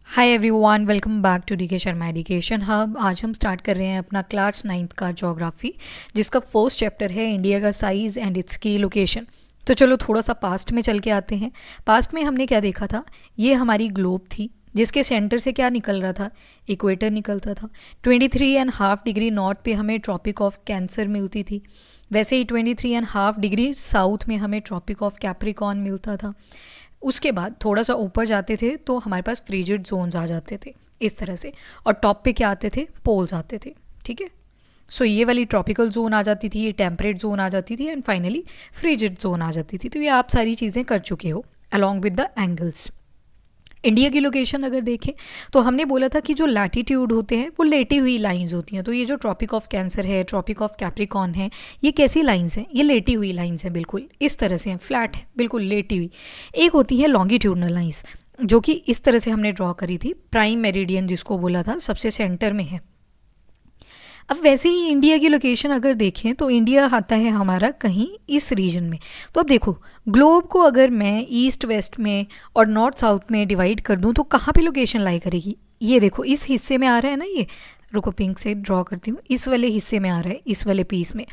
Hi everyone, welcome back to DK Sharma education hub. आज हम start कर रहे हैं अपना क्लास 9th का ज्योग्राफी, जिसका फर्स्ट चैप्टर है इंडिया का साइज़ एंड इट्स की लोकेशन। तो चलो थोड़ा सा पास्ट में चल के आते हैं। पास्ट में हमने क्या देखा था, ये हमारी ग्लोब थी जिसके सेंटर से क्या निकल रहा था, इक्वेटर निकलता था। 23.5 डिग्री नॉर्थ पे हमें ट्रॉपिक ऑफ कैंसर मिलती थी। वैसे ही 23.5 डिग्री साउथ में हमें ट्रॉपिक ऑफ कैप्रिकॉर्न मिलता था। उसके बाद थोड़ा सा ऊपर जाते थे तो हमारे पास फ्रीजिड जोन्स आ जाते थे इस तरह से, और टॉप पे क्या आते थे, पोल्स आते थे। ठीक है, सो ये वाली ट्रॉपिकल जोन आ जाती थी, ये टेम्परेट जोन आ जाती थी, एंड फाइनली फ्रीजिड जोन आ जाती थी। तो ये आप सारी चीज़ें कर चुके हो along with the angles. India की लोकेशन अगर देखें तो हमने बोला था कि जो लैटिट्यूड होते हैं वो लेटी हुई लाइंस होती हैं। तो ये जो ट्रॉपिक ऑफ कैंसर है, ट्रॉपिक ऑफ कैप्रिकॉर्न है, ये कैसी लाइंस हैं, ये लेटी हुई लाइंस हैं, बिल्कुल इस तरह से हैं, फ्लैट है, बिल्कुल लेटी हुई। एक होती है लॉन्गिट्यूडनल लाइंस, जो कि इस तरह से हमने ड्रॉ करी थी, प्राइम मेरिडियन जिसको बोला था, सबसे सेंटर में है। अब वैसे ही इंडिया की लोकेशन अगर देखें तो इंडिया आता है हमारा कहीं इस रीजन में। तो अब देखो, ग्लोब को अगर मैं ईस्ट वेस्ट में और नॉर्थ साउथ में डिवाइड कर दूं तो कहाँ पे लोकेशन लाई करेगी। ये देखो इस हिस्से में आ रहा है ना, ये रुको पिंक से ड्रॉ करती हूँ, इस वाले हिस्से में आ रहा है, इस वाले पीस में।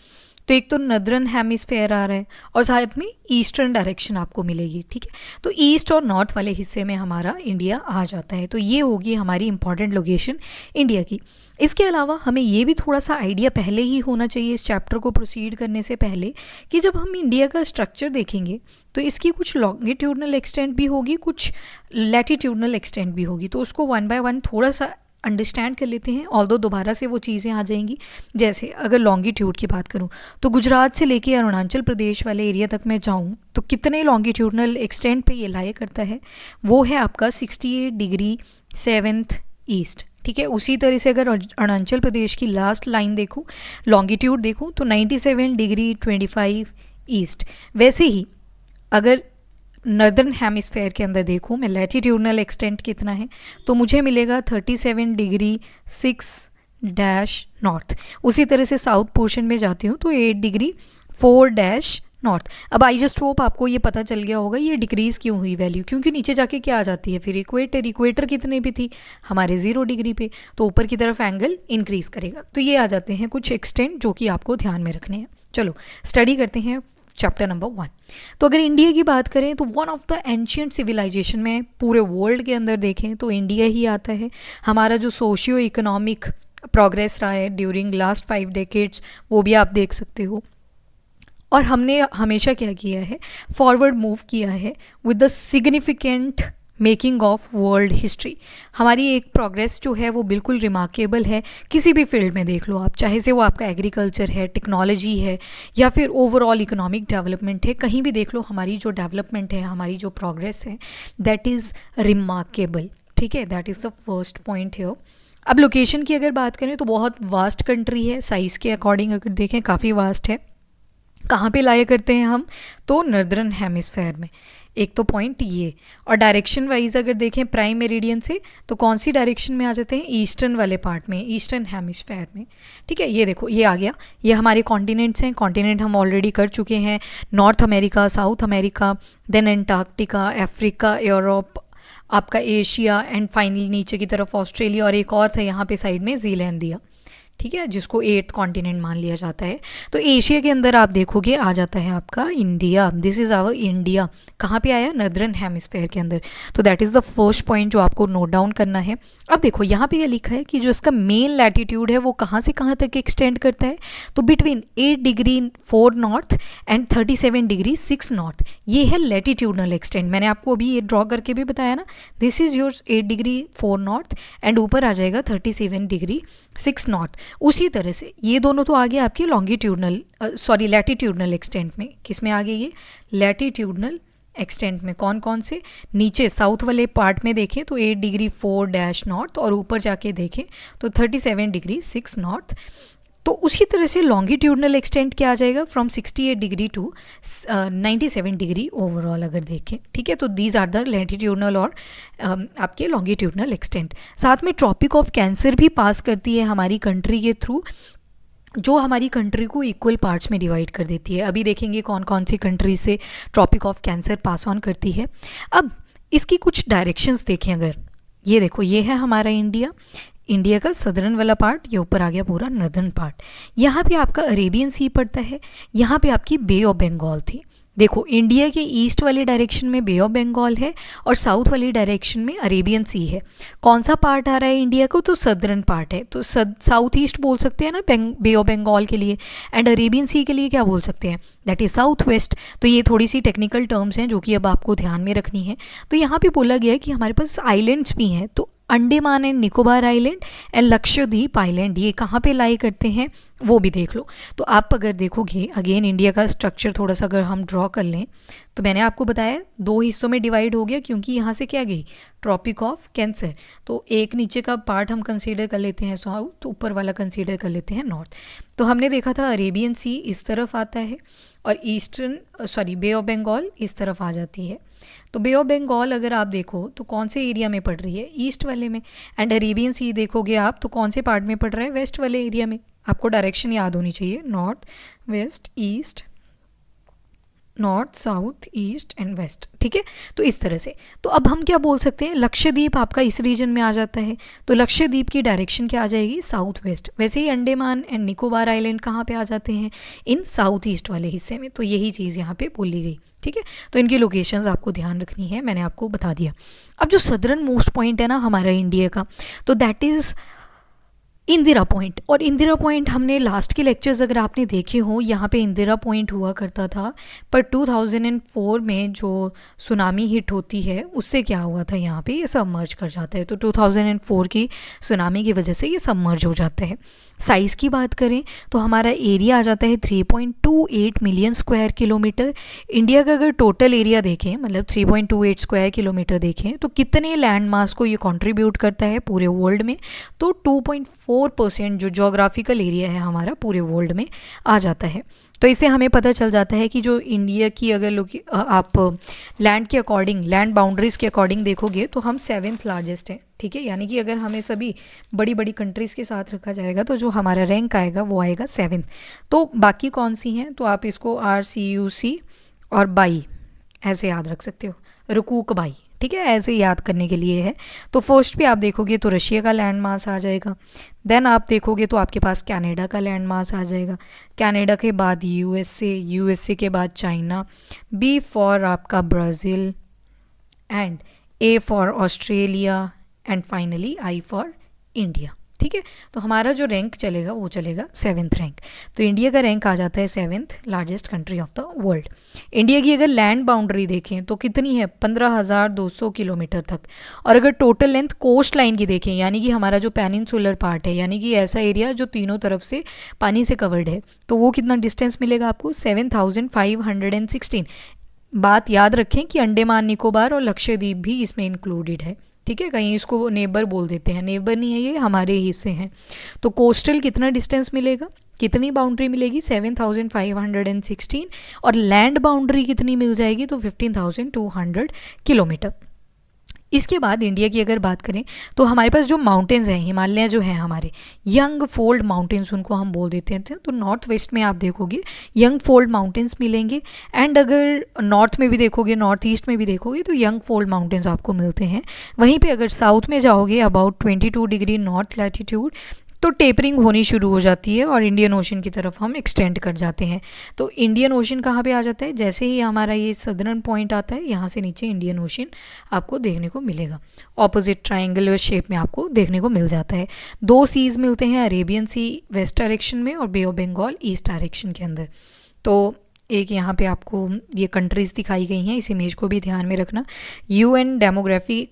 तो एक तो नदर्न हेमिस्फेयर आ रहा है और साथ में ईस्टर्न डायरेक्शन आपको मिलेगी। ठीक है, तो ईस्ट और नॉर्थ वाले हिस्से में हमारा इंडिया आ जाता है। तो ये होगी हमारी इंपॉर्टेंट लोकेशन इंडिया की। इसके अलावा हमें ये भी थोड़ा सा आइडिया पहले ही होना चाहिए इस चैप्टर को प्रोसीड करने से पहले, कि जब हम इंडिया का स्ट्रक्चर देखेंगे तो इसकी कुछ लॉन्गिट्यूडनल एक्सटेंट भी होगी, कुछ लैटिट्यूडनल एक्सटेंट भी होगी। तो उसको वन बाय वन थोड़ा सा अंडरस्टैंड कर लेते हैं, ऑल्दो दोबारा से वो चीज़ें आ जाएंगी। जैसे अगर लॉन्गिट्यूड की बात करूँ तो गुजरात से लेके अरुणाचल प्रदेश वाले एरिया तक मैं जाऊँ तो कितने लॉन्गिट्यूडनल एक्सटेंट पे ये लाया करता है, वो है आपका 68 डिग्री 7th ईस्ट। ठीक है, उसी तरह से अगर अरुणाचल प्रदेश की लास्ट लाइन देखूँ, लॉन्गिट्यूड देखूँ तो 97 डिग्री 25 ईस्ट। वैसे ही अगर नर्दर्न हेमिस्फेयर के अंदर देखूँ मैं, लैटिट्यूडनल एक्सटेंट कितना है, तो मुझे मिलेगा 37 डिग्री 6 डैश नॉर्थ। उसी तरह से साउथ पोर्शन में जाती हूँ तो 8 डिग्री 4 डैश नॉर्थ। अब आई जस्ट होप आपको ये पता चल गया होगा ये डिक्रीज़ क्यों हुई वैल्यू, क्योंकि नीचे जाके क्या आ जाती है फिर इक्वेटर। इक्वेटर कितने पे थी हमारे 0 डिग्री पे, तो ऊपर की तरफ एंगल इंक्रीज़ करेगा। तो ये आ जाते हैं कुछ एक्सटेंट जो कि आपको ध्यान में रखने हैं। चलो स्टडी करते हैं चैप्टर नंबर 1। तो अगर इंडिया की बात करें तो one of the ancient civilization में पूरे वर्ल्ड के अंदर देखें तो इंडिया ही आता है। हमारा जो सोशियो इकोनॉमिक प्रोग्रेस रहा है ड्यूरिंग लास्ट 5 डेकेड्स, वो भी आप देख सकते हो। और हमने हमेशा क्या किया है, फॉरवर्ड मूव किया है with the significant making of world history. हमारी एक प्रोग्रेस जो है वो बिल्कुल रिमार्केबल है। किसी भी फील्ड में देख लो आप, चाहे से वो आपका एग्रीकल्चर है, टेक्नोलॉजी है, या फिर ओवरऑल इकोनॉमिक डेवलपमेंट है, कहीं भी देख लो हमारी जो डेवलपमेंट है, हमारी जो प्रोग्रेस है, दैट इज़ रिमार्केबल। ठीक है, that is the first point है। अब लोकेशन की अगर बात करें तो बहुत वास्ट कंट्री है, साइज़ के अकॉर्डिंग अगर देखें काफ़ी वास्ट है। कहाँ पे लाया करते हैं हम, तो नर्दर्न हेमिस्फेयर में। एक तो पॉइंट ये, और डायरेक्शन वाइज अगर देखें प्राइम मेरिडियन से तो कौन सी डायरेक्शन में आ जाते हैं, ईस्टर्न वाले पार्ट में, ईस्टर्न हेमिस्फेयर में। ठीक है, ये देखो ये आ गया, ये हमारे कॉन्टिनेंट्स हैं। कॉन्टिनेंट हम ऑलरेडी कर चुके हैं, north America, south America, then Antarctica, Africa, Europe, आपका एशिया, एंड फाइनली नीचे की तरफ ऑस्ट्रेलिया, और एक और था यहाँ पे साइड में जीलैंड दिया। ठीक है, जिसको 8th कॉन्टिनेंट मान लिया जाता है। तो एशिया के अंदर आप देखोगे आ जाता है आपका India. This is our India. कहाँ पे आया, नर्दर्न हेमिस्फेयर के अंदर। तो that is the first point जो आपको नोट डाउन करना है। अब देखो यहाँ पे ये लिखा है कि जो इसका मेन लैटिट्यूड है वो कहाँ से कहाँ तक एक्सटेंड करता है, तो between 8 degree 4 north and 37 degree 6 north. ये है लैटिट्यूडनल एक्सटेंड। मैंने आपको अभी ये ड्रॉ करके भी बताया ना, this is your 8 degree 4 north and ऊपर आ जाएगा 37 डिग्री 6 नॉर्थ। उसी तरह से ये दोनों तो आ गए आपके लॉन्गिट्यूडनल लैटिट्यूडनल एक्सटेंट में। किस में आ गए ये, लैटिट्यूडनल एक्सटेंट में। कौन कौन से, नीचे साउथ वाले पार्ट में देखें तो 8 डिग्री 4 डैश नॉर्थ, और ऊपर जाके देखें तो 37 डिग्री 6 नॉर्थ। तो उसी तरह से लॉन्गिट्यूडनल एक्सटेंट क्या आ जाएगा, from 68 degree to 97 degree overall अगर देखें। ठीक है, तो दीज आर द लैटिट्यूडनल और आपके लॉन्गिट्यूडनल एक्सटेंट। साथ में ट्रॉपिक ऑफ कैंसर भी पास करती है हमारी कंट्री के थ्रू, जो हमारी कंट्री को इक्वल पार्ट्स में डिवाइड कर देती है। अभी देखेंगे कौन कौन सी कंट्री से tropic of cancer pass on करती है। अब इसकी कुछ डायरेक्शंस देखें अगर, ये देखो, ये है हमारा इंडिया, इंडिया का सदर्न वाला पार्ट, ये ऊपर आ गया पूरा नॉर्दर्न पार्ट। यहाँ पे आपका अरेबियन सी पड़ता है, यहाँ पे आपकी बे ऑफ बंगाल थी। देखो, इंडिया के ईस्ट वाले डायरेक्शन में बे ऑफ बंगाल है और साउथ वाली डायरेक्शन में अरेबियन सी है। कौन सा पार्ट आ रहा है इंडिया को? तो सदर्न पार्ट है, तो साउथ ईस्ट बोल सकते हैं ना बे ऑफ बंगाल के लिए, एंड अरेबियन सी के लिए क्या बोल सकते हैं? That is south west. तो ये थोड़ी सी टेक्निकल टर्म्स हैं जो कि अब आपको ध्यान में रखनी है। तो यहाँ पे बोला गया है कि हमारे पास आइलैंड्स भी हैं, तो Andaman and Nicobar island and Lakshadweep island, ये कहाँ पे लाई करते हैं वो भी देख लो। तो आप अगर देखोगे अगेन इंडिया का स्ट्रक्चर थोड़ा सा अगर हम ड्रॉ कर लें, तो मैंने आपको बताया 2 हिस्सों में डिवाइड हो गया, क्योंकि यहाँ से क्या गई? Tropic of cancer. तो एक नीचे का पार्ट हम कंसीडर कर लेते हैं साउथ, तो ऊपर वाला कंसीडर कर लेते हैं नॉर्थ। तो हमने देखा था अरेबियन सी इस तरफ आता है और बे ऑफ बंगाल इस तरफ आ जाती है। तो बे ऑफ बंगाल अगर आप देखो तो कौन से एरिया में पड़ रही है? ईस्ट वाले में। एंड अरेबियन सी देखोगे आप तो कौन से पार्ट में पड़ रहा है? वेस्ट वाले एरिया में। आपको डायरेक्शन याद होनी चाहिए, north west east, north south east and west, ठीक है। तो इस तरह से, तो अब हम क्या बोल सकते हैं? लक्षद्वीप आपका इस रीजन में आ जाता है, तो लक्षद्वीप की डायरेक्शन क्या आ जाएगी? South west. वैसे ही अंडमान एंड निकोबार आइलैंड कहाँ पे आ जाते हैं? इन साउथ ईस्ट वाले हिस्से में। तो यही चीज़ यहाँ पे बोली गई, ठीक है। तो इनकी लोकेशंस आपको ध्यान रखनी है, मैंने आपको बता दिया। अब जो सदर्न मोस्ट पॉइंट है ना हमारा इंडिया का, तो दैट इज़ इंदिरा पॉइंट। और इंदिरा पॉइंट हमने लास्ट के लेक्चर्स अगर आपने देखे हो, यहाँ पे इंदिरा पॉइंट हुआ करता था, पर 2004 में जो सुनामी हिट होती है उससे क्या हुआ था, यहाँ पे ये सबमर्ज कर जाता है। तो 2004 की सुनामी की वजह से ये सबमर्ज हो जाता है। साइज़ की बात करें तो हमारा एरिया आ जाता है 3.28 मिलियन स्क्वायर किलोमीटर। इंडिया का अगर टोटल एरिया देखें, मतलब 3.28 स्क्वायर किलोमीटर देखें, तो कितने लैंड मास को ये कंट्रीब्यूट करता है पूरे वर्ल्ड में? तो 2.4% जो जोग्राफिकल एरिया है हमारा पूरे वर्ल्ड में आ जाता है। तो इससे हमें पता चल जाता है कि जो इंडिया की अगर आप लैंड के अकॉर्डिंग, लैंड बाउंड्रीज़ के अकॉर्डिंग देखोगे तो हम 7th लार्जेस्ट हैं, ठीक है। यानी कि अगर हमें सभी बड़ी बड़ी कंट्रीज़ के साथ रखा जाएगा तो जो हमारा रैंक आएगा वो आएगा 7th। तो बाकी कौन सी हैं? तो आप इसको RCUC और बाई ऐसे याद रख सकते हो, रुकूक बाई, ठीक है, ऐसे याद करने के लिए है। तो फर्स्ट पे आप देखोगे तो रशिया का लैंड मास आ जाएगा। देन आप देखोगे तो आपके पास कनाडा का लैंड मास आ जाएगा। कनाडा के बाद यूएसए के बाद चाइना, बी फॉर आपका Brazil, and A for Australia, and finally I for India, ठीक है। तो हमारा जो रैंक चलेगा वो चलेगा 7th रैंक। तो इंडिया का रैंक आ जाता है 7th largest country of the world. India की अगर लैंड बाउंड्री देखें तो कितनी है? 15,200 किलोमीटर तक। और अगर टोटल लेंथ कोस्ट लाइन की देखें, यानी कि हमारा जो पेनिनसुलर पार्ट है, यानी कि ऐसा एरिया जो तीनों तरफ से पानी से कवर्ड है, तो वो कितना डिस्टेंस मिलेगा आपको? 7,516। बात याद रखें कि अंडमान निकोबार और लक्षद्वीप भी इसमें इंक्लूडेड है, ठीक है। कहीं इसको नेबर बोल देते हैं, नेबर नहीं है, ये हमारे हिस्से हैं। तो कोस्टल कितना डिस्टेंस मिलेगा, कितनी बाउंड्री मिलेगी? 7,516। और लैंड बाउंड्री कितनी मिल जाएगी? तो 15,200 किलोमीटर। इसके बाद इंडिया की अगर बात करें तो हमारे पास जो माउंटेन्स हैं, हिमालय जो हैं हमारे, यंग फोल्ड माउंटेन्स उनको हम बोल देते हैं। तो नॉर्थ वेस्ट में आप देखोगे यंग फोल्ड माउंटेन्स मिलेंगे, एंड अगर नॉर्थ में भी देखोगे, नॉर्थ ईस्ट में भी देखोगे तो यंग फोल्ड माउंटेन्स आपको मिलते हैं। वहीं पे अगर साउथ में जाओगे अबाउट 22 डिग्री नॉर्थ लैटिट्यूड, तो टेपरिंग होनी शुरू हो जाती है और इंडियन ओशन की तरफ हम एक्सटेंड कर जाते हैं। तो इंडियन ओशन कहाँ पे आ जाता है? जैसे ही हमारा ये सदर्न पॉइंट आता है, यहाँ से नीचे इंडियन ओशन आपको देखने को मिलेगा, ऑपोजिट ट्रायंगुलर शेप में आपको देखने को मिल जाता है। 2 सीज़ मिलते हैं, अरेबियन सी वेस्ट डायरेक्शन में और बे ऑफ बंगाल ईस्ट डायरेक्शन के अंदर। तो एक यहाँ पे आपको ये कंट्रीज़ दिखाई गई हैं, इस इमेज को भी ध्यान में रखना। UN डेमोग्राफी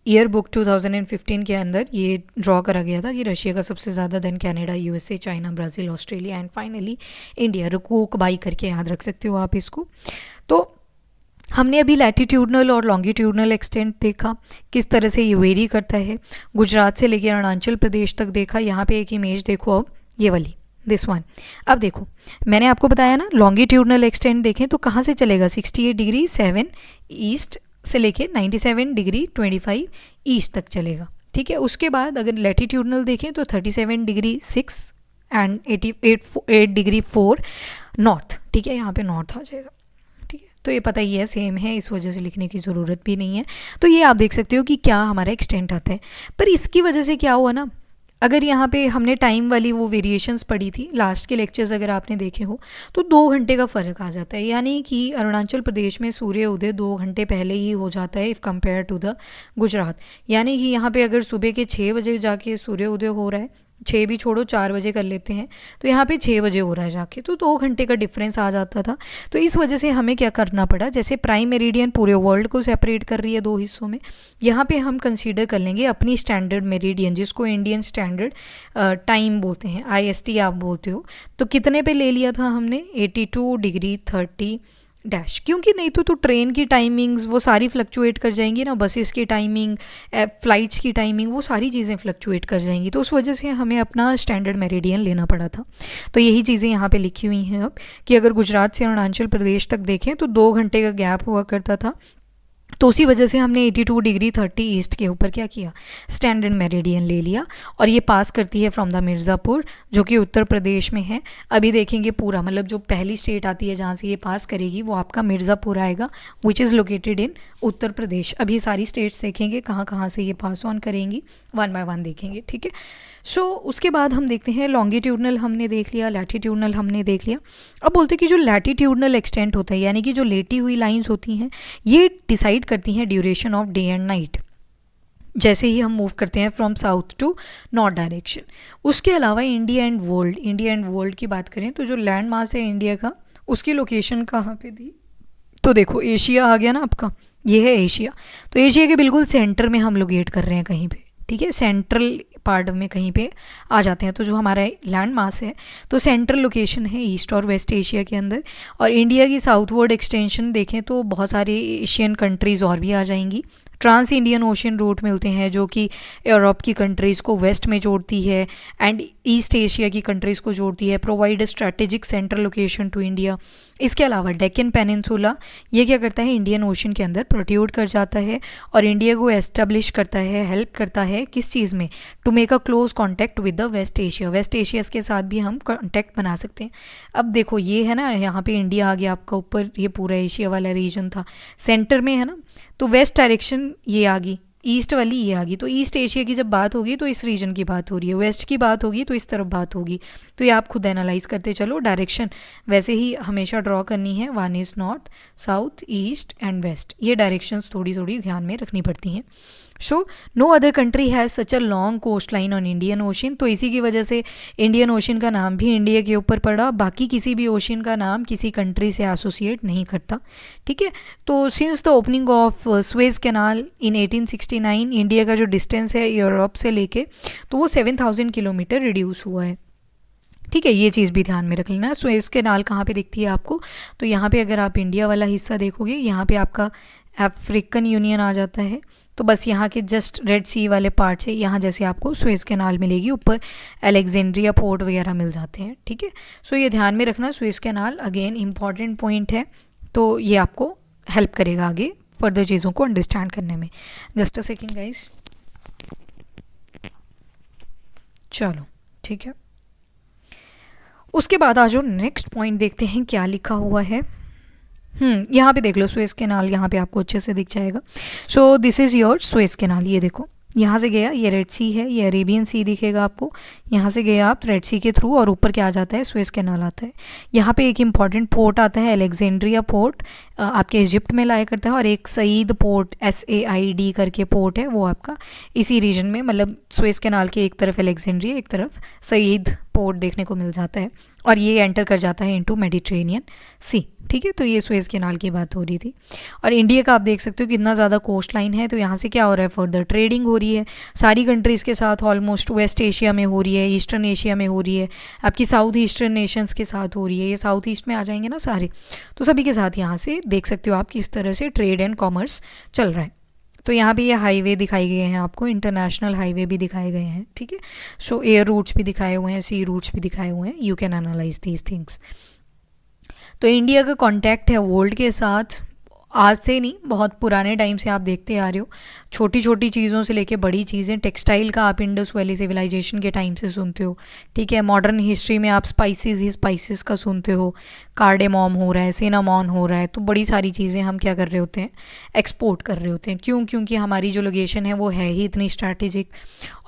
ईयर बुक 2015 के अंदर ये ड्रॉ करा गया था कि रशिया का सबसे ज़्यादा, then Canada, USA, China, Brazil, Australia, and finally India. रुकूक बाई करके याद रख सकते हो आप इसको। तो हमने अभी लैटिट्यूडनल और लॉन्गिट्यूडनल एक्सटेंट देखा, किस तरह से ये वेरी करता है। गुजरात से लेकर अरुणाचल प्रदेश तक देखा। यहाँ पे एक इमेज देखो अब, ये वाली, दिस वन। अब देखो, मैंने आपको बताया ना लॉन्गिट्यूडनल एक्सटेंट देखें तो कहाँ से चलेगा? 68 डिग्री 7 ईस्ट से लेके 97 डिग्री 25 ईस्ट तक चलेगा, ठीक है। उसके बाद अगर लैटिट्यूडनल देखें तो 37 डिग्री 6 एंड 8 डिग्री 4 नॉर्थ, ठीक है, यहाँ पे नॉर्थ आ जाएगा, ठीक है। तो ये पता ही है सेम है, इस वजह से लिखने की ज़रूरत भी नहीं है। तो ये आप देख सकते हो कि क्या हमारा एक्सटेंट आता है। पर इसकी वजह से क्या हुआ ना, अगर यहाँ पे हमने टाइम वाली वो वेरिएशंस पढ़ी थी लास्ट के लेक्चर्स अगर आपने देखे हो, तो 2 घंटे का फ़र्क आ जाता है। यानी कि अरुणाचल प्रदेश में सूर्य उदय 2 घंटे पहले ही हो जाता है if compare to the Gujarat. यानी कि यहाँ पे अगर सुबह के 6 बजे जाके सूर्य उदय हो रहा है, 6 भी छोड़ो 4 बजे कर लेते हैं, तो यहाँ पे 6 बजे हो रहा है जाके, तो 2 घंटे का डिफरेंस आ जाता था। तो इस वजह से हमें क्या करना पड़ा, जैसे प्राइम मेरिडियन पूरे वर्ल्ड को सेपरेट कर रही है 2 हिस्सों में, यहाँ पे हम कंसीडर कर लेंगे अपनी स्टैंडर्ड मेरिडियन, जिसको इंडियन स्टैंडर्ड टाइम बोलते हैं, IST आप बोलते हो। तो कितने पे ले लिया था हमने, 82 डिग्री 30 डैश, क्योंकि नहीं तो ट्रेन की टाइमिंग्स वो सारी फ्लक्चुएट कर जाएंगी ना, बसेस की टाइमिंग, फ़्लाइट्स की टाइमिंग, वो सारी चीज़ें फ्लक्चुएट कर जाएंगी। तो उस वजह से हमें अपना स्टैंडर्ड मेरिडियन लेना पड़ा था। तो यही चीज़ें यहाँ पे लिखी हुई हैं अब, कि अगर गुजरात से अरुणाचल प्रदेश तक देखें तो 2 घंटे का गैप हुआ करता था। तो उसी वजह से हमने 82 डिग्री 30 ईस्ट के ऊपर क्या किया, स्टैंडर्ड मेरिडियन ले लिया। और ये पास करती है फ्रॉम द मिर्ज़ापुर, जो कि उत्तर प्रदेश में है। अभी देखेंगे पूरा, मतलब जो पहली स्टेट आती है जहाँ से ये पास करेगी वो आपका मिर्ज़ापुर आएगा, which is located in Uttar Pradesh. अभी सारी स्टेट्स देखेंगे कहाँ कहाँ से ये पास ऑन करेंगी, 1 बाय 1 देखेंगे, ठीक है। सो उसके बाद हम देखते हैं लॉन्गिट्यूडनल हमने देख लिया, लैटिट्यूडनल हमने देख लिया। अब बोलते हैं कि जो लैटिट्यूडनल एक्सटेंट होता है, यानी कि जो लेटी हुई लाइंस होती हैं, ये डिसाइड करती हैं duration of day and night, जैसे ही हम मूव करते हैं from south to north direction. उसके अलावा इंडिया एंड वर्ल्ड की बात करें तो जो लैंड मास है इंडिया का, उसकी लोकेशन कहाँ पे दी, तो देखो एशिया आ गया ना आपका, ये है एशिया। तो एशिया के बिल्कुल सेंटर में हम लोकेट कर रहे हैं कहीं पे, ठीक है, सेंट्रल पार्ट में कहीं पे आ जाते हैं। तो जो हमारा लैंड मास है, तो सेंट्रल लोकेशन है ईस्ट और वेस्ट एशिया के अंदर। और इंडिया की साउथवर्ड एक्सटेंशन देखें तो बहुत सारी एशियन कंट्रीज़ और भी आ जाएंगी। ट्रांस इंडियन ओशन रूट मिलते हैं जो कि यूरोप की कंट्रीज़ को वेस्ट में जोड़ती है एंड ईस्ट एशिया की कंट्रीज़ को जोड़ती है, provide strategic central location to India. इसके अलावा डेक्कन पेनिनसुला, ये क्या करता है, इंडियन ओशन के अंदर प्रोट्यूड कर जाता है और इंडिया को एस्टेब्लिश करता है, हेल्प करता है किस चीज़ में, to make a close contact with the west Asia के साथ भी हम कॉन्टैक्ट बना सकते हैं। अब देखो ये है ना, यहाँ पे इंडिया आ गया आपका ऊपर, ये पूरा एशिया वाला रीजन था, सेंटर में है ना, तो वेस्ट डायरेक्शन ये आ गई, ईस्ट वाली ये आ गई। तो ईस्ट एशिया की जब बात होगी तो इस रीजन की बात हो रही है, वेस्ट की बात होगी तो इस तरफ बात होगी। तो ये आप खुद एनालाइज करते चलो, डायरेक्शन वैसे ही हमेशा ड्रॉ करनी है, 1 is north, south, east and west, ये डायरेक्शंस थोड़ी थोड़ी ध्यान में रखनी पड़ती हैं। So no other country has such a long coast line on Indian ocean, तो इसी की वजह से इंडियन ओशन का नाम भी इंडिया के ऊपर पड़ा, बाकी किसी भी ओशन का नाम किसी कंट्री से एसोसिएट नहीं करता, ठीक है। तो since the opening of Suez canal in 1869, India का जो डिस्टेंस है यूरोप से लेके, तो वो 7000 किलोमीटर रिड्यूस हुआ है, ठीक है। ये चीज़ भी ध्यान में रख लेना। सुएज कैनाल कहाँ पे दिखती है आपको, तो यहाँ पे अगर आप इंडिया वाला हिस्सा देखोगे, यहाँ पे आपका अफ्रीकन यूनियन आ जाता है। तो बस यहाँ के जस्ट रेड सी वाले पार्ट से यहाँ जैसे आपको सुएज कैनाल मिलेगी, ऊपर अलेक्जेंड्रिया पोर्ट वगैरह मिल जाते हैं, ठीक है। सो ये ध्यान में रखना, Suez canal again important point है, तो ये आपको हेल्प करेगा आगे फर्दर चीज़ों को अंडरस्टैंड करने में। जस्ट अ सेकेंड गाइस, चलो ठीक है। उसके बाद आज जो नेक्स्ट पॉइंट देखते हैं क्या लिखा हुआ है। यहाँ पे देख लो सुएज कैनाल, यहाँ पे आपको अच्छे से दिख जाएगा। So this is your Suez canal, ये देखो यहाँ से गया, ये रेड सी है, ये अरेबियन सी दिखेगा आपको, यहाँ से गया आप रेड सी के थ्रू और ऊपर क्या आ जाता है, सुएज कैनाल आता है। यहाँ पे एक इंपॉर्टेंट पोर्ट आता है अलेक्जेंड्रिया पोर्ट, आपके इजिप्ट में लाया करता है, और एक सईद पोर्ट SAID करके पोर्ट है, वो आपका इसी रीजन में, मतलब सुएज कैनाल के एक तरफ अलेक्जेंड्रिया एक तरफ सईद पोर्ट देखने को मिल जाता है, और ये एंटर कर जाता है इनटू मेडिटेरेनियन सी, ठीक है। तो ये सुएज कैनाल की बात हो रही थी। और इंडिया का आप देख सकते हो कितना ज़्यादा कोस्ट लाइन है, तो यहाँ से क्या हो रहा है, फर्दर ट्रेडिंग हो रही है सारी कंट्रीज़ के साथ, ऑलमोस्ट वेस्ट एशिया में हो रही है, ईस्टर्न एशिया में हो रही है, आपकी साउथ ईस्टर्न नेशंस के साथ हो रही है, ये साउथ ईस्ट में आ जाएंगे ना सारे, तो सभी के साथ यहाँ से देख सकते हो आप किस तरह से ट्रेड एंड कॉमर्स चल रहा है। तो यहाँ पे ये हाईवे दिखाई गए हैं आपको, इंटरनेशनल हाईवे भी दिखाए गए हैं, ठीक है। सो एयर रूट्स भी दिखाए हुए हैं, सी रूट्स भी दिखाए हुए हैं, you can analyse these things. तो इंडिया का कॉन्टैक्ट है वर्ल्ड के साथ आज से नहीं, बहुत पुराने टाइम से आप देखते आ रहे हो, छोटी छोटी चीज़ों से लेके बड़ी चीज़ें। टेक्सटाइल का आप इंडस वैली सिविलाइजेशन के टाइम से सुनते हो, ठीक है। मॉडर्न हिस्ट्री में आप स्पाइसेस ही स्पाइसेस का सुनते हो, कार्डेमॉम हो रहा है, सिनामॉन हो रहा है। तो बड़ी सारी चीज़ें हम क्या कर रहे होते हैं, एक्सपोर्ट कर रहे होते हैं। क्यों? क्योंकि हमारी जो लोकेशन है वो है ही इतनी स्ट्रैटेजिक।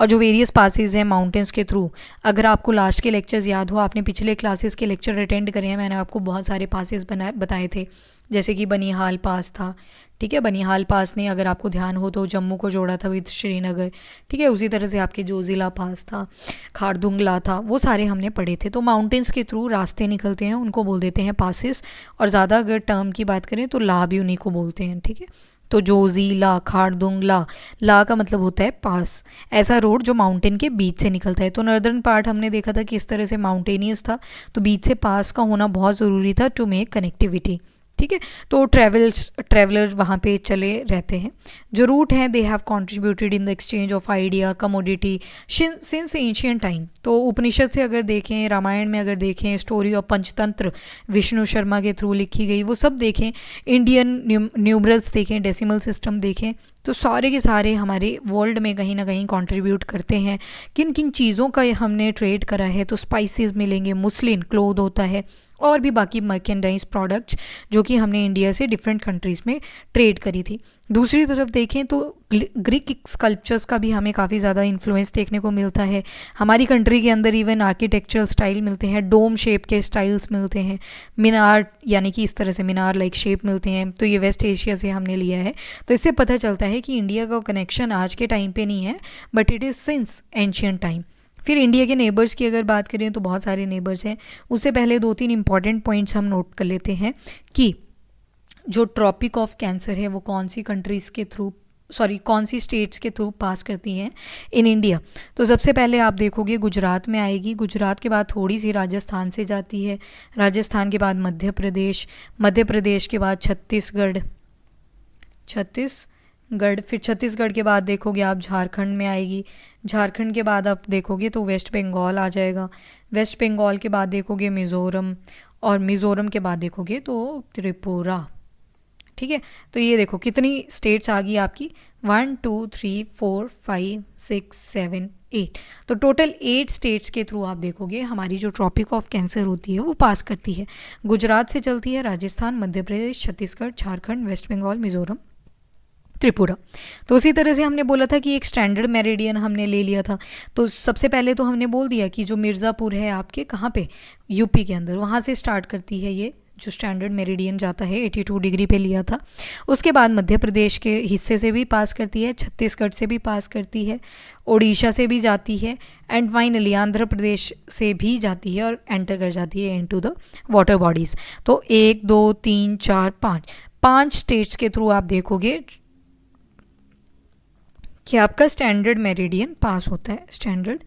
और जो वेरियस पासेज हैं माउंटेन्स के थ्रू, अगर आपको लास्ट के लेक्चर्स याद हो, आपने पिछले क्लासेस के लेक्चर अटेंड करे हैं, मैंने आपको बहुत सारे पासेस बताए थे, जैसे कि बनिहाल पास था, ठीक है। बनिहाल पास ने, अगर आपको ध्यान हो तो, जम्मू को जोड़ा था विद श्रीनगर, ठीक है। उसी तरह से आपके जोजिला पास था, खारदुंगला था, वो सारे हमने पढ़े थे। तो माउंटेन्स के थ्रू रास्ते निकलते हैं, उनको बोल देते हैं पासिस। और ज़्यादा अगर टर्म की बात करें तो ला भी उन्हीं को बोलते हैं, ठीक है। तो जोजिला, खारदुंगला, ला का मतलब होता है पास, ऐसा रोड जो माउंटेन के बीच से निकलता है। तो नॉर्दर्न पार्ट हमने देखा था कि इस तरह से माउंटेनियस था, तो बीच से पास का होना बहुत ज़रूरी था टू मेक कनेक्टिविटी, ठीक है। तो ट्रेवलर वहाँ पे चले रहते हैं। जो रूट हैं, they have contributed in the exchange of idea, commodity since ancient time. तो उपनिषद से अगर देखें, रामायण में अगर देखें, स्टोरी ऑफ पंचतंत्र विष्णु शर्मा के थ्रू लिखी गई, वो सब देखें, इंडियन न्यूमरल्स देखें, डेसिमल सिस्टम देखें, तो सारे के सारे हमारे वर्ल्ड में कहीं ना कहीं कंट्रीब्यूट करते हैं। किन किन चीज़ों का हमने ट्रेड करा है, तो स्पाइसेस मिलेंगे, मुस्लिन क्लोथ होता है, और भी बाकी मर्केंडाइज प्रोडक्ट्स जो कि हमने इंडिया से डिफरेंट कंट्रीज़ में ट्रेड करी थी। दूसरी तरफ देखें तो ग्रीक स्कल्पचर्स का भी हमें काफ़ी ज़्यादा इन्फ्लुएंस देखने को मिलता है। हमारी कंट्री के अंदर इवन आर्किटेक्चरल स्टाइल मिलते हैं, डोम शेप के स्टाइल्स मिलते हैं, मीनार यानी कि इस तरह से मीनार लाइक शेप मिलते हैं। तो ये वेस्ट एशिया से हमने लिया है। तो इससे पता चलता है कि इंडिया का कनेक्शन आज के टाइम पे नहीं है, but it is since ancient time. फिर इंडिया के नेबर्स की अगर बात करें तो बहुत सारे नेबर्स हैं। उससे पहले 2-3 इंपॉर्टेंट पॉइंट्स हम नोट कर लेते हैं कि जो ट्रॉपिक ऑफ कैंसर है वो कौन सी कंट्रीज़ के थ्रू, कौन सी स्टेट्स के थ्रू पास करती हैं इन इंडिया। तो सबसे पहले आप देखोगे गुजरात में आएगी, गुजरात के बाद थोड़ी सी राजस्थान से जाती है, राजस्थान के बाद मध्य प्रदेश, मध्य प्रदेश के बाद छत्तीसगढ़, फिर छत्तीसगढ़ के बाद देखोगे आप झारखंड में आएगी, झारखंड के बाद आप देखोगे तो वेस्ट बंगाल आ जाएगा, वेस्ट बंगाल के बाद देखोगे मिज़ोरम, और मिज़ोरम के बाद देखोगे तो त्रिपुरा, ठीक है। तो ये देखो कितनी स्टेट्स आ गई आपकी, 1 2 3 4 5 6 7 8। तो टोटल 8 स्टेट्स के थ्रू आप देखोगे हमारी जो ट्रॉपिक ऑफ कैंसर होती है वो पास करती है। गुजरात से चलती है, राजस्थान, मध्य प्रदेश, छत्तीसगढ़, झारखंड, वेस्ट बंगाल, मिज़ोरम, त्रिपुरा। तो उसी तरह से हमने बोला था कि एक स्टैंडर्ड मेरिडियन हमने ले लिया था। तो सबसे पहले तो हमने बोल दिया कि जो मिर्ज़ापुर है आपके कहाँ पे, यूपी के अंदर, वहाँ से स्टार्ट करती है ये जो स्टैंडर्ड मेरिडियन जाता है, 82 डिग्री पे लिया था। उसके बाद मध्य प्रदेश के हिस्से से भी पास करती है, छत्तीसगढ़ से भी पास करती है, ओडिशा से भी जाती है, एंड फाइनली आंध्र प्रदेश से भी जाती है और एंटर कर जाती है इनटू द वाटर बॉडीज़। तो 1 2 3 4 5 स्टेट्स के थ्रू आप देखोगे कि आपका स्टैंडर्ड मेरिडियन पास होता है, स्टैंडर्ड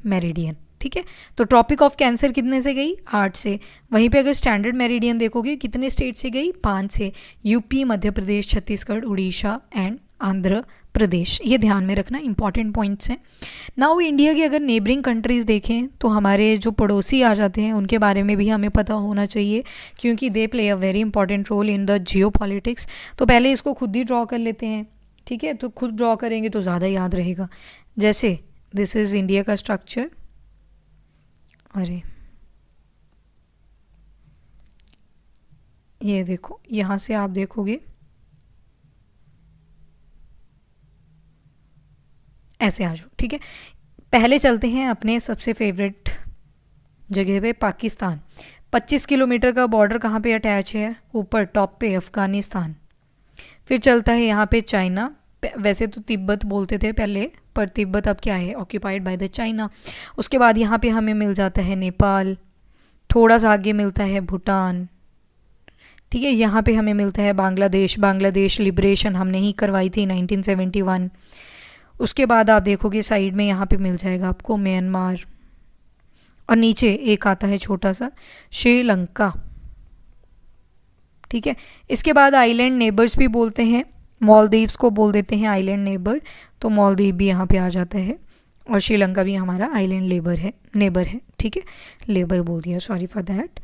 मेरिडियन, ठीक है। तो ट्रॉपिक ऑफ कैंसर कितने से गई, 8 से। वहीं पे अगर स्टैंडर्ड मेरिडियन देखोगे कितने स्टेट से गई, 5 से, यूपी, मध्य प्रदेश, छत्तीसगढ़, उड़ीसा एंड आंध्र प्रदेश। ये ध्यान में रखना, इंपॉर्टेंट पॉइंट्स हैं। नाउ इंडिया की अगर नेबरिंग कंट्रीज़ देखें तो हमारे जो पड़ोसी आ जाते हैं उनके बारे में भी हमें पता होना चाहिए, क्योंकि they play a very important role in the geopolitics. तो पहले इसको खुद ही ड्रॉ कर लेते हैं, ठीक है। तो खुद ड्रॉ करेंगे तो ज़्यादा याद रहेगा। जैसे दिस इज़ इंडिया का स्ट्रक्चर, अरे ये देखो, यहाँ से आप देखोगे ऐसे आ जाओ, ठीक है। पहले चलते हैं अपने सबसे फेवरेट जगह पे, पाकिस्तान। 25 किलोमीटर का बॉर्डर कहाँ पे अटैच है, ऊपर टॉप पे अफ़गानिस्तान। फिर चलता है यहाँ पे चाइना, वैसे तो तिब्बत बोलते थे पहले, पर तिब्बत अब क्या है, ऑक्यूपाइड बाय द चाइना। उसके बाद यहाँ पे हमें मिल जाता है नेपाल, थोड़ा सा आगे मिलता है भूटान, ठीक है। यहाँ पे हमें मिलता है बांग्लादेश, बांग्लादेश लिबरेशन हमने ही करवाई थी 1971। उसके बाद आप देखोगे साइड में यहाँ पे मिल जाएगा आपको म्यांमार, और नीचे एक आता है छोटा सा श्रीलंका, ठीक है। इसके बाद आइलैंड नेबर्स भी बोलते हैं, मालदीव्स को बोल देते हैं आइलैंड नेबर, तो मालदीव भी यहाँ पे आ जाता है, और श्रीलंका भी हमारा आइलैंड नेबर है, ठीक है। लेबर बोल दिया, सॉरी फॉर दैट।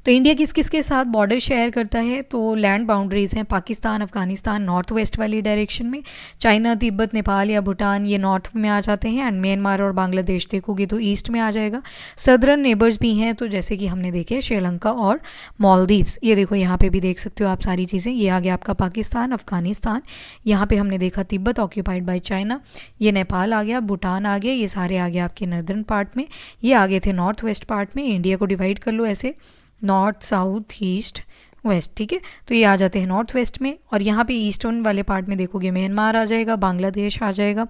तो इंडिया किस किस के साथ बॉर्डर शेयर करता है, तो लैंड बाउंड्रीज हैं पाकिस्तान, अफगानिस्तान नॉर्थ वेस्ट वाली डायरेक्शन में, चाइना, तिब्बत, नेपाल या भूटान ये नॉर्थ में आ जाते हैं, एंड म्यांमार और बांग्लादेश देखोगे तो ईस्ट में आ जाएगा। सदर्न नेबर्स भी हैं, तो जैसे कि हमने देखे श्रीलंका और मालदीव्स, ये देखो यहाँ पे भी देख सकते हो आप सारी चीज़ें। ये आ गया आपका पाकिस्तान, अफगानिस्तान, यहाँ पे हमने देखा तिब्बत ऑक्यूपाइड बाय चाइना, ये नेपाल आ गया, भूटान आ गया, ये सारे आ गए आपके नर्दर्न पार्ट में, ये आगे थे नॉर्थ वेस्ट पार्ट में। इंडिया को डिवाइड कर लो ऐसे, नॉर्थ, साउथ, ईस्ट, वेस्ट, ठीक है। तो ये आ जाते हैं नॉर्थ वेस्ट में, और यहाँ पे ईस्टर्न वाले पार्ट में देखोगे म्यांमार आ जाएगा, बांग्लादेश आ जाएगा,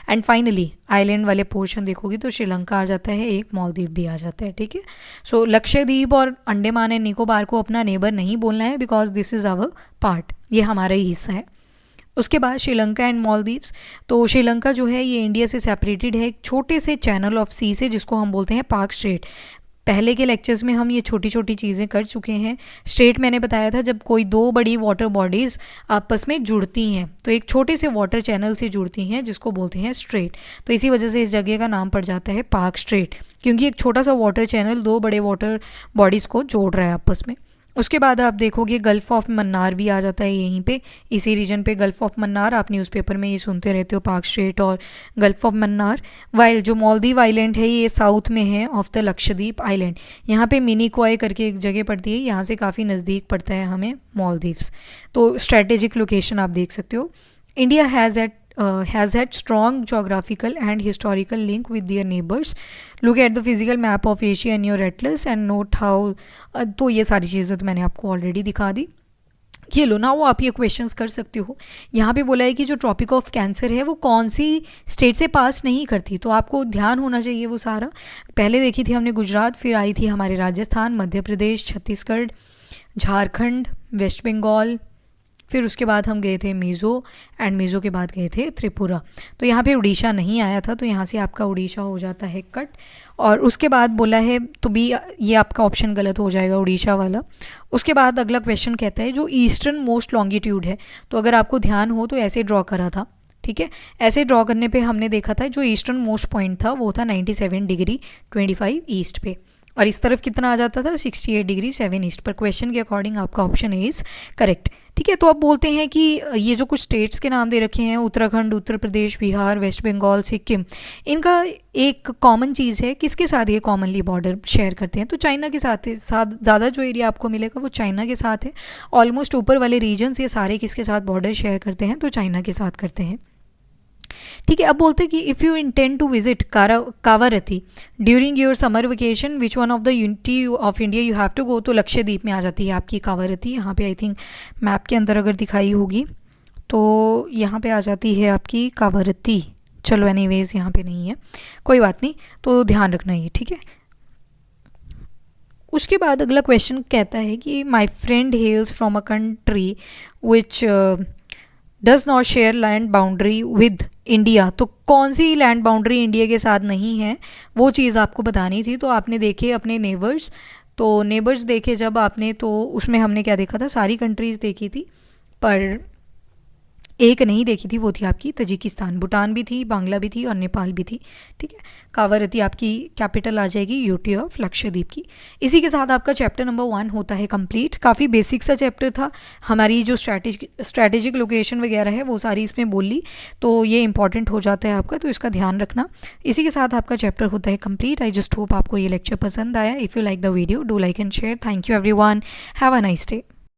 एंड फाइनली आइलैंड वाले पोर्शन देखोगे तो श्रीलंका आ जाता है, एक मालदीव भी आ जाता है, ठीक है। सो लक्षद्वीप और अंडमान एंड निकोबार को अपना नेबर नहीं बोलना है, because this is our part, ये हमारा ही हिस्सा है। उसके बाद श्रीलंका एंड मालदीव्स, तो श्रीलंका जो है ये इंडिया से सेपरेटेड है एक छोटे से चैनल ऑफ सी से, जिसको हम बोलते हैं पाक स्ट्रेट। पहले के लेक्चर्स में हम ये छोटी छोटी चीज़ें कर चुके हैं। स्ट्रेट मैंने बताया था जब कोई दो बड़ी वाटर बॉडीज़ आपस में जुड़ती हैं, तो एक छोटे से वाटर चैनल से जुड़ती हैं, जिसको बोलते हैं स्ट्रेट। तो इसी वजह से इस जगह का नाम पड़ जाता है पाक स्ट्रेट, क्योंकि एक छोटा सा वाटर चैनल दो बड़े वाटर बॉडीज़ को जोड़ रहा है आपस में। उसके बाद आप देखोगे गल्फ़ ऑफ मन्नार भी आ जाता है यहीं पे, इसी रीजन पे गल्फ़ ऑफ मन्नार, आप न्यूज़पेपर में ये सुनते रहते हो पाक स्ट्रेट और गल्फ़ ऑफ मन्नार। वाइल जो मालदीव आइलैंड है ये साउथ में है ऑफ द लक्षद्वीप आइलैंड, यहाँ पे मिनीकॉय करके एक जगह पड़ती है, यहाँ से काफ़ी नज़दीक पड़ता है हमें मालदीव्स। तो स्ट्रेटेजिक लोकेशन आप देख सकते हो। India has had strong geographical and historical link with their neighbors. Look at the physical map of Asia in your atlas and note how तो ये सारी चीज़ें तो मैंने आपको ऑलरेडी दिखा दी। ये लो ना, वो आप ये क्वेश्चंस कर सकते हो। यहाँ पे बोला है कि जो ट्रॉपिक ऑफ कैंसर है वो कौन सी स्टेट से पास नहीं करती, तो आपको ध्यान होना चाहिए वो सारा। पहले देखी थी हमने गुजरात, फिर आई थी हमारे राजस्थान, मध्य प्रदेश, छत्तीसगढ़, झारखंड, वेस्ट बंगाल, फिर उसके बाद हम गए थे मिज़ो, एंड मिज़ो के बाद गए थे त्रिपुरा। तो यहाँ पे उड़ीसा नहीं आया था, तो यहाँ से आपका उड़ीसा हो जाता है कट। और उसके बाद बोला है तो भी ये आपका ऑप्शन गलत हो जाएगा उड़ीसा वाला। उसके बाद अगला क्वेश्चन कहता है जो ईस्टर्न मोस्ट लॉन्गिट्यूड है, तो अगर आपको ध्यान हो तो ऐसे ड्रॉ करा था, ठीक है। ऐसे ड्रॉ करने पे हमने देखा था जो ईस्टर्न मोस्ट पॉइंट था वो था 97 डिग्री 25 ईस्ट पे, और इस तरफ कितना आ जाता था 68 डिग्री 7 ईस्ट पर। क्वेश्चन के अकॉर्डिंग आपका ऑप्शन इज़ करेक्ट, ठीक है। तो अब बोलते हैं कि ये जो कुछ स्टेट्स के नाम दे रखे हैं, उत्तराखंड, उत्तर प्रदेश, बिहार, वेस्ट बंगाल, सिक्किम, इनका एक कॉमन चीज़ है, किसके साथ ये कॉमनली बॉर्डर शेयर करते हैं, तो चाइना के साथ ज़्यादा जो एरिया आपको मिलेगा वो चाइना के साथ है। ऑलमोस्ट ऊपर वाले रीजन्स ये सारे किसके साथ बॉर्डर शेयर करते हैं, तो चाइना के साथ करते हैं, ठीक है। अब बोलते हैं कि if you intend to visit Kavaratti during your summer vacation which one of the unity of India you have to go, तो लक्षद्वीप में आ जाती है आपकी कावारती। यहाँ पे आई थिंक मैप के अंदर अगर दिखाई होगी तो यहाँ पे आ जाती है आपकी कावारती। चलो एनीवेज यहाँ पे नहीं है, कोई बात नहीं, तो ध्यान रखना ये, ठीक है। उसके बाद अगला क्वेश्चन कहता है कि my friend हेल्स from a country which does not share land boundary with India, तो कौन सी लैंड बाउंड्री इंडिया के साथ नहीं है वो चीज़ आपको बतानी थी। तो आपने देखे अपने नेबर्स, तो नेबर्स देखे जब आपने, तो उसमें हमने क्या देखा था, सारी कंट्रीज़ देखी थी, पर एक नहीं देखी थी, वो थी आपकी तजिकिस्तान। भूटान भी थी, बांग्ला भी थी और नेपाल भी थी, ठीक है। कावारती आपकी कैपिटल आ जाएगी यूटी ऑफ लक्षद्वीप की। इसी के साथ आपका चैप्टर नंबर 1 होता है कंप्लीट। काफ़ी बेसिक सा चैप्टर था, हमारी जो स्ट्रैटेजिक लोकेशन वगैरह है वो सारी इसमें बोल ली, तो ये इंपॉर्टेंट हो जाता है आपका, तो इसका ध्यान रखना। इसी के साथ आपका चैप्टर होता है कंप्लीट। आई जस्ट होप आपको ये लेक्चर पसंद आया। If you like the video do like and share. Thank you everyone, have a nice day.